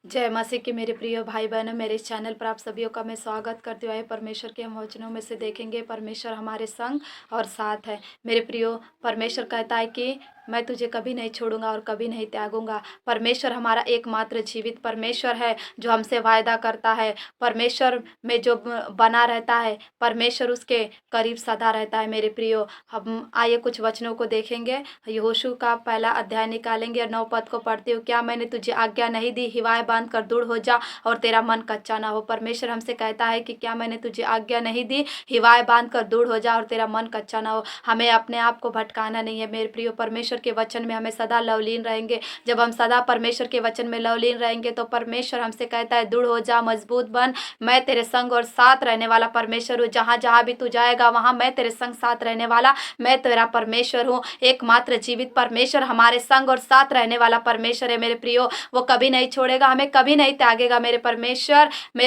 जय मसीह की मेरे प्रिय भाई बहनों, मेरे इस चैनल पर आप सभी का मैं स्वागत करती हूँ। परमेश्वर के हम वचनों में से देखेंगे परमेश्वर हमारे संग और साथ है। मेरे प्रियो, परमेश्वर कहता है कि मैं तुझे कभी नहीं छोड़ूंगा और कभी नहीं त्यागूंगा। परमेश्वर हमारा एकमात्र जीवित परमेश्वर है जो हमसे वायदा करता है। परमेश्वर में जो बना रहता है, परमेश्वर उसके करीब सदा रहता है। मेरे प्रियो, हम आइए कुछ वचनों को देखेंगे। यहोशू का पहला अध्याय निकालेंगे और 9 पद को पढ़ती हूँ। क्या मैंने तुझे आज्ञा नहीं दी, हिवाए बांध कर दूर हो जा और तेरा मन कच्चा ना हो। परमेश्वर हमसे कहता है कि क्या मैंने तुझे आज्ञा नहीं दी, हिवाए बांध कर दूर हो जा और तेरा मन कच्चा ना हो। हमें अपने आप को भटकाना नहीं है मेरे प्रियो। परमेश्वर के वचन में हमें सदा लवलीन रहेंगे। जब हम सदा परमेश्वर के वचन में लवलीन रहेंगे तो परमेश्वर हमसे कहता है दूर हो जा, मजबूत बन, मैं तेरे संग और साथ रहने वाला परमेश्वर हूँ। जहाँ जहाँ भी तू जाएगा वहाँ मैं तेरे संग साथ रहने वाला, मैं तेरा परमेश्वर हूँ। एकमात्र जीवित परमेश्वर हमारे संग और साथ रहने वाला परमेश्वर है मेरे प्रियो। वो कभी नहीं छोड़ेगा, हमें कभी नहीं त्यागेगा। मेरे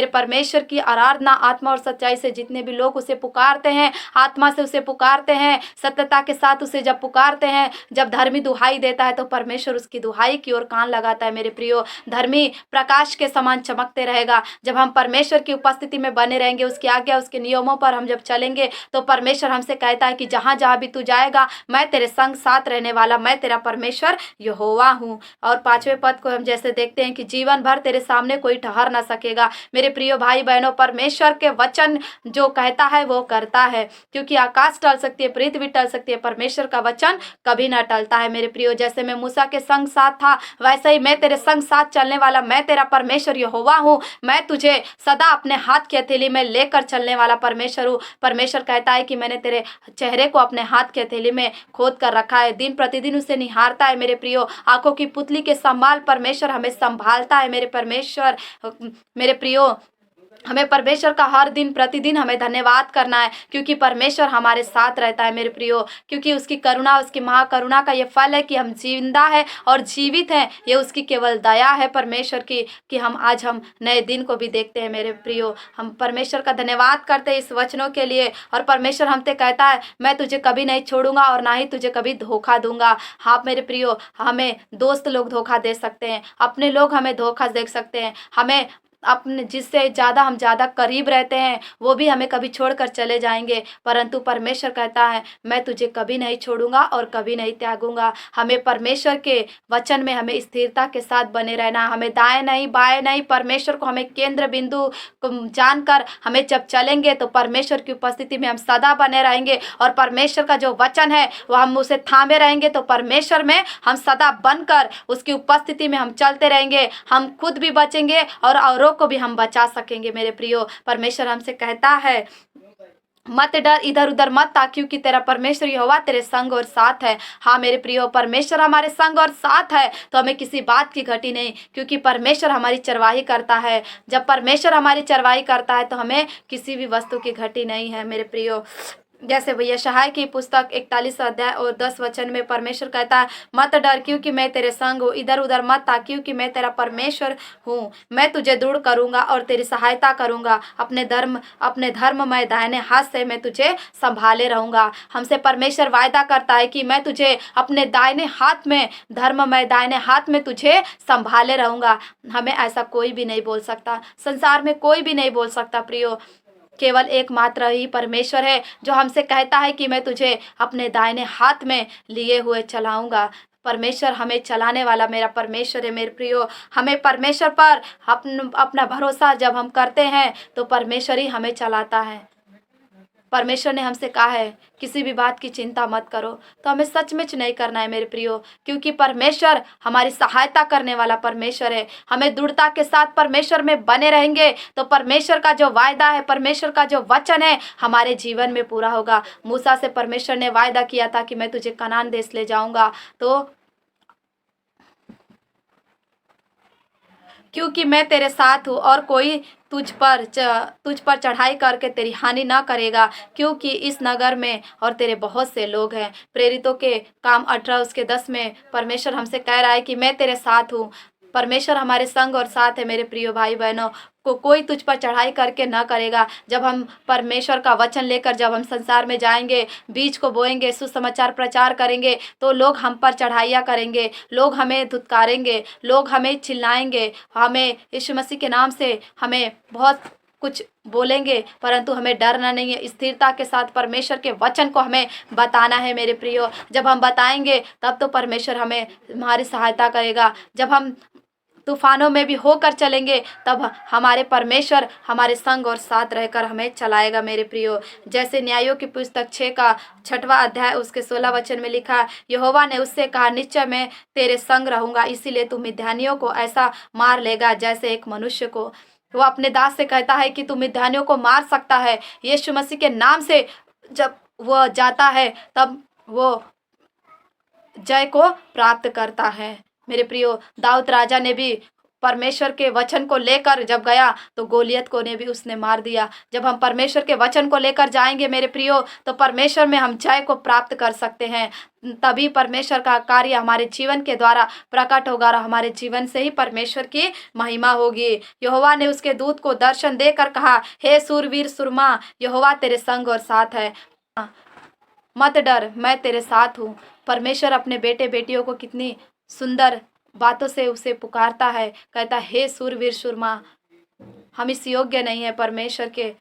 परमेश्वर की आराधना आत्मा और सच्चाई से जितने भी लोग उसे पुकारते हैं, आत्मा से उसे पुकारते हैं, सत्यता के साथ उसे जब पुकारते हैं, जब धर्मी दुहाई देता है तो परमेश्वर उसकी दुहाई की ओर कान लगाता है मेरे प्रियो। धर्मी प्रकाश के समान चमकते रहेगा। जब हम परमेश्वर की उपस्थिति में बने रहेंगे, उसकी आज्ञा उसके नियमों पर हम जब चलेंगे तो परमेश्वर हमसे कहता है कि जहाँ जहाँ भी तू जाएगा मैं तेरे संग साथ रहने वाला, मैं तेरा परमेश्वर यहोवा हूँ। और 5वें पद को हम जैसे देखते हैं कि जीवन भर तेरे सामने कोई ठहर ना सकेगा। मेरे प्रियो भाई बहनों, परमेश्वर के वचन जो कहता है वो करता है। क्योंकि आकाश टल सकती है, पृथ्वी टल सकती है, परमेश्वर का वचन कभी ना टलता है मेरे प्रियो। जैसे मैं मूसा के संग साथ था, वैसे ही मैं तेरे संग साथ चलने वाला, मैं तेरा परमेश्वर यहोवा हूँ। मैं तुझे सदा अपने हाथ की हथेली में लेकर चलने वाला परमेश्वर हूँ। परमेश्वर कहता है कि मैंने तेरे चेहरे को अपने हाथ की हथेली में खोद कर रखा है। दिन प्रतिदिन उसे निहारता है मेरे प्रियो। आंखों की पुतली के संभाल परमेश्वर हमें संभालता है मेरे प्रियो। हमें परमेश्वर का हर दिन प्रतिदिन हमें धन्यवाद करना है, क्योंकि परमेश्वर हमारे साथ रहता है मेरे प्रियो। क्योंकि उसकी करुणा, उसकी महाकरुणा का ये फल है कि हम जिंदा है और जीवित हैं। ये उसकी केवल दया है परमेश्वर की कि हम नए दिन को भी देखते हैं मेरे प्रियो। हम परमेश्वर का धन्यवाद करते हैं इस वचनों के लिए। और परमेश्वर हमसे कहता है मैं तुझे कभी नहीं छोड़ूंगा और ना ही तुझे कभी धोखा दूंगा। हाँ मेरे प्रियो, हमें दोस्त लोग धोखा दे सकते हैं, अपने लोग हमें धोखा दे सकते हैं, हमें अपने जिससे हम ज़्यादा करीब रहते हैं वो भी हमें कभी छोड़कर चले जाएंगे। परंतु परमेश्वर कहता है मैं तुझे कभी नहीं छोड़ूंगा और कभी नहीं त्यागूंगा। हमें परमेश्वर के वचन में हमें स्थिरता के साथ बने रहना। हमें दाएं नहीं बाएं नहीं, परमेश्वर को हमें केंद्र बिंदु को जानकर हमें जब चलेंगे तो परमेश्वर की उपस्थिति में हम सदा बने रहेंगे। और परमेश्वर का जो वचन है वो हम उसे थामे रहेंगे तो परमेश्वर में हम सदा बनकर उसकी उपस्थिति में हम चलते रहेंगे। हम खुद भी बचेंगे और औरों को भी हम बचा सकेंगे मेरे प्रियो। परमेश्वर हमसे कहता है मत डर, इधर उधर मत ता, क्योंकि तेरा परमेश्वर यहोवा तेरे संग और साथ है। हाँ मेरे प्रियो, परमेश्वर हमारे संग और साथ है तो हमें किसी बात की घटी नहीं, क्योंकि परमेश्वर हमारी चरवाही करता है। जब परमेश्वर हमारी चरवाही करता है तो हमें किसी भी वस्तु की घटी नहीं है मेरे प्रियो। जैसे यशायाह की पुस्तक 41 अध्याय और 10 वचन में परमेश्वर कहता है मत डर, क्योंकि मैं तेरे संग हूँ, इधर उधर मत ता, क्योंकि मैं तेरा परमेश्वर हूँ। मैं तुझे दृढ़ करूंगा और तेरी सहायता करूंगा, अपने धर्ममय दाहिने हाथ से मैं तुझे संभाले रहूंगा। हमसे परमेश्वर वायदा करता है कि मैं तुझे अपने दाहिने हाथ में, धर्ममय दाहिने हाथ में तुझे संभाले रहूंगा। हमें ऐसा कोई भी नहीं बोल सकता, संसार में कोई भी नहीं बोल सकता प्रियो। केवल एकमात्र ही परमेश्वर है जो हमसे कहता है कि मैं तुझे अपने दाहिने हाथ में लिए हुए चलाऊंगा। परमेश्वर हमें चलाने वाला मेरा परमेश्वर है मेरे प्रियो। हमें परमेश्वर पर अपना भरोसा जब हम करते हैं तो परमेश्वर ही हमें चलाता है। परमेश्वर ने हमसे कहा है किसी भी बात की चिंता मत करो, तो हमें सचमुच नहीं करना है मेरे प्रियो, क्योंकि परमेश्वर हमारी सहायता करने वाला परमेश्वर है। हमें दृढ़ता के साथ परमेश्वर में बने रहेंगे तो परमेश्वर का जो वायदा है, परमेश्वर का जो वचन है हमारे जीवन में पूरा होगा। मूसा से परमेश्वर ने वायदा किया था कि मैं तुझे कनान देश ले जाऊंगा, तो क्योंकि मैं तेरे साथ हूँ और कोई तुझ पर चढ़ाई करके तेरी हानि ना करेगा, क्योंकि इस नगर में और तेरे बहुत से लोग हैं। प्रेरितों के काम 18 उसके 10 में परमेश्वर हमसे कह रहा है कि मैं तेरे साथ हूँ। परमेश्वर हमारे संग और साथ है मेरे प्रिय भाई बहनों। कोई तुझ पर चढ़ाई करके न करेगा। जब हम परमेश्वर का वचन लेकर जब हम संसार में जाएंगे, बीज को बोएंगे, सुसमाचार प्रचार करेंगे, तो लोग हम पर चढ़ाइयाँ करेंगे, लोग हमें धुतकारेंगे, लोग हमें चिल्लाएंगे, हमें यीशु मसीह के नाम से हमें बहुत कुछ बोलेंगे, परंतु हमें डरना नहीं है। स्थिरता के साथ परमेश्वर के वचन को हमें बताना है मेरे प्रियो। जब हम बताएंगे तब तो परमेश्वर हमें हमारी सहायता करेगा। जब हम तूफानों में भी होकर चलेंगे तब हमारे परमेश्वर हमारे संग और साथ रहकर हमें चलाएगा मेरे प्रियो। जैसे न्यायों की पुस्तक 6 का 6वां अध्याय उसके 16 वचन में लिखा, यहोवा ने उससे कहा, निश्चय मैं तेरे संग रहूंगा, इसीलिए तू मिद्यानियों को ऐसा मार लेगा जैसे एक मनुष्य को। वो अपने दास से कहता है कि तू मिद्यानियों को मार सकता है। यीशु मसीह के नाम से जब वो जाता है तब वो जय को प्राप्त करता है मेरे प्रियो। दाऊद राजा ने भी परमेश्वर के वचन को लेकर जब गया तो गोलियत को ने भी उसने मार दिया। जब हम परमेश्वर के वचन को लेकर जाएंगे मेरे प्रियो तो परमेश्वर में हम जय को प्राप्त कर सकते हैं। तभी परमेश्वर का कार्य हमारे जीवन के द्वारा प्रकट होगा और हमारे जीवन से ही परमेश्वर की महिमा होगी। यहोवा ने उसके दूत को दर्शन देकर कहा, हे सूरवीर सुरमा, यहोवा तेरे संग और साथ है, मत डर, मैं तेरे साथ हूँ। परमेश्वर अपने बेटे बेटियों को कितनी सुंदर बातों से उसे पुकारता है, कहता हे सूरवीर सुरमा। हम इस योग्य नहीं है परमेश्वर के,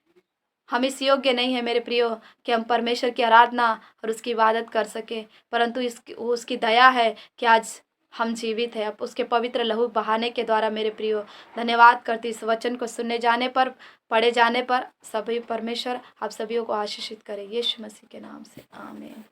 हम इस योग्य नहीं है मेरे प्रियो कि हम परमेश्वर की आराधना और उसकी इबादत कर सके, परंतु उसकी दया है कि आज हम जीवित हैं। अब उसके पवित्र लहू बहाने के द्वारा मेरे प्रियो धन्यवाद करती इस वचन को सुनने जाने पर, पढ़े जाने पर। सभी परमेश्वर आप सभी को आशीषित करे, यीशु मसीह के नाम से, आमीन।